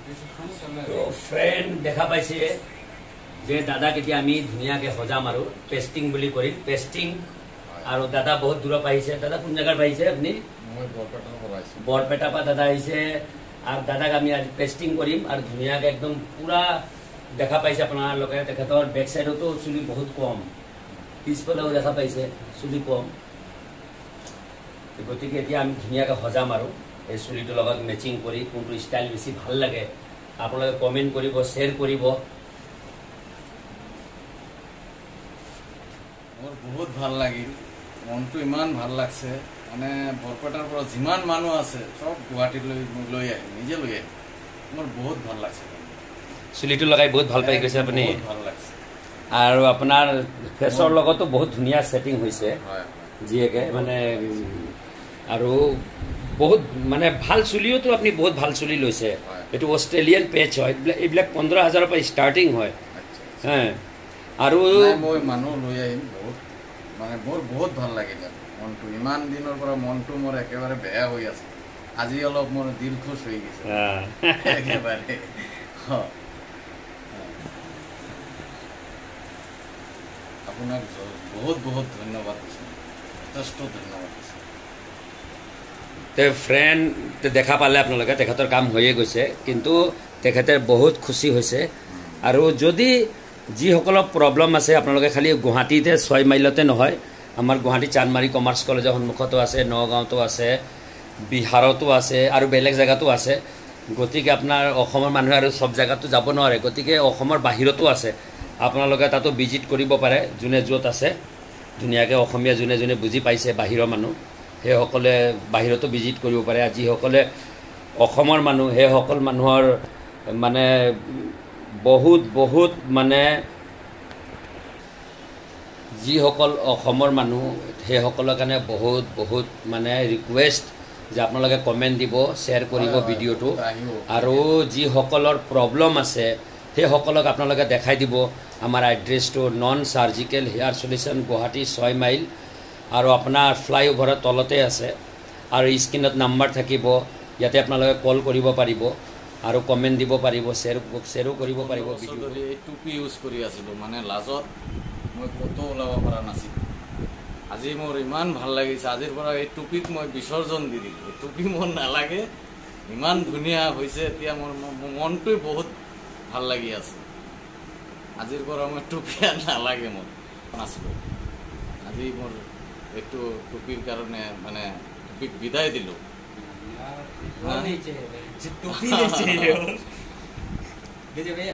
তো ফ্ৰেণ্ড দেখা পাইছে যে দাদাক এতিয়া আমি ধুনীয়াকৈ সজাম আৰু পেষ্টিং বুলি কৰিম পেষ্টিং আৰু দাদা বহুত দূৰত আহিছে দাদা কোন জেগাত আহিছে আপুনি বৰপেটাৰ পৰা দাদা আহিছে আৰু দাদাক আমি আজি পেষ্টিং কৰিম আৰু ধুনীয়াকৈ একদম পুৰা দেখা পাইছে আপোনালোকে তেখেতৰ বেক চাইডতো চুলি বহুত কম পিছফালেও দেখা পাইছে চুলি কম গতিকে এতিয়া আমি ধুনীয়াকৈ সজাম আৰু এই চুলিটোৰ লগত মেচিং কৰি কোনটো ষ্টাইল বেছি ভাল লাগে আপোনালোকে কমেণ্ট কৰিব শ্বেয়াৰ কৰিব মোৰ বহুত ভাল লাগিল মনটো ইমান ভাল লাগছে মানে বৰপেটাৰ পৰা যিমান মানুহ আছে সব গুৱাহাটীলৈ লৈ আহি নিজে লৈ আহি মোৰ বহুত ভাল লাগছে চুলিটো লগাই বহুত ভাল পাই গৈছে আপুনি ভাল লাগছে আৰু আপোনাৰ ফেচৰ লগতো বহুত ধুনীয়া সেটিং হৈছে যিয়েকে মানে আৰু বহুত মানে ভাল চুলিওতো আপুনি বহুত ভাল চুলি লৈছে এইটো অষ্ট্ৰেলিয়ান পেচ হয় এইবিলাক 15,000 পৰা ষ্টাৰ্টিং হয় হ্যাঁ আৰু মই মানুহ লৈ আহিম বহুত মানে মোৰ বহুত ভাল লাগিল মনটো ইমান দিনৰ পৰা মনটো মোৰ একেবাৰে বেয়া হৈ আছে আজি অলপ মোৰ দিল খুশ হৈ গৈছে একেবাৰে আপোনাক বহুত বহুত ধন্যবাদ দিছোঁ যথেষ্ট ধন্যবাদ দিছোঁ তে ফ্ৰেণ্ড দেখা পালে আপোনালোকে তেখেতৰ কাম হৈয়ে গৈছে কিন্তু তেখেতে বহুত খুচি হৈছে আৰু যদি যিসকলৰ প্ৰব্লেম আছে আপোনালোকে খালি গুৱাহাটীতে 6 মাইলতে নহয় আমাৰ গুৱাহাটী চান্দমাৰী কমাৰ্চ কলেজৰ সন্মুখতো আছে নগাঁৱতো আছে বিহাৰতো আছে আৰু বেলেগ জেগাতো আছে গতিকে আপোনাৰ অসমৰ মানুহে আৰু সব জেগাতো যাব নোৱাৰে গতিকে অসমৰ বাহিৰতো আছে আপোনালোকে তাতো ভিজিট কৰিব পাৰে যোনে য'ত আছে ধুনীয়াকৈ অসমীয়া যোনে যোনে বুজি পাইছে বাহিৰৰ মানুহ সেইসকলে বাহিৰতো ভিজিট কৰিব পাৰে যিসকলে অসমৰ মানুহ সেইসকল মানুহৰ মানে বহুত মানে যিসকল অসমৰ মানুহ সেইসকলৰ কাৰণে বহুত মানে ৰিকুৱেষ্ট যে আপোনালোকে কমেণ্ট দিব শ্বেয়াৰ কৰিব ভিডিঅ'টো আৰু যিসকলৰ প্ৰব্লেম আছে সেইসকলক আপোনালোকে দেখাই দিব আমাৰ এড্ৰেছটো non surgical hair solution Guwahati 6 mile আৰু আপোনাৰ ফ্লাইঅভাৰৰ তলতে আছে আৰু স্ক্ৰীনত নাম্বাৰ থাকিব ইয়াতে আপোনালোকে কল কৰিব পাৰিব আৰু কমেণ্ট দিব পাৰিব শ্বেয়াৰো কৰিব পাৰিব ভিডিঅ' এই টুপি ইউজ কৰি আছিলোঁ মানে লাজত মই ক'তো ওলাব পৰা নাছিলোঁ আজি মোৰ ইমান ভাল লাগিছে আজিৰ পৰা এই টুপিক মই বিসৰ্জন দি দিলোঁ এই টুপি মোৰ নালাগে ইমান ধুনীয়া হৈছে এতিয়া মোৰ মনটোৱে বহুত ভাল লাগি আছে আজিৰ পৰা মই টুপি নালাগে মোৰ নাছিলোঁ আজি মোৰ এইটো টুপিৰ কাৰণে মানে টুপিক বিদায় দিলোঁ टोपी नहीं चाहिए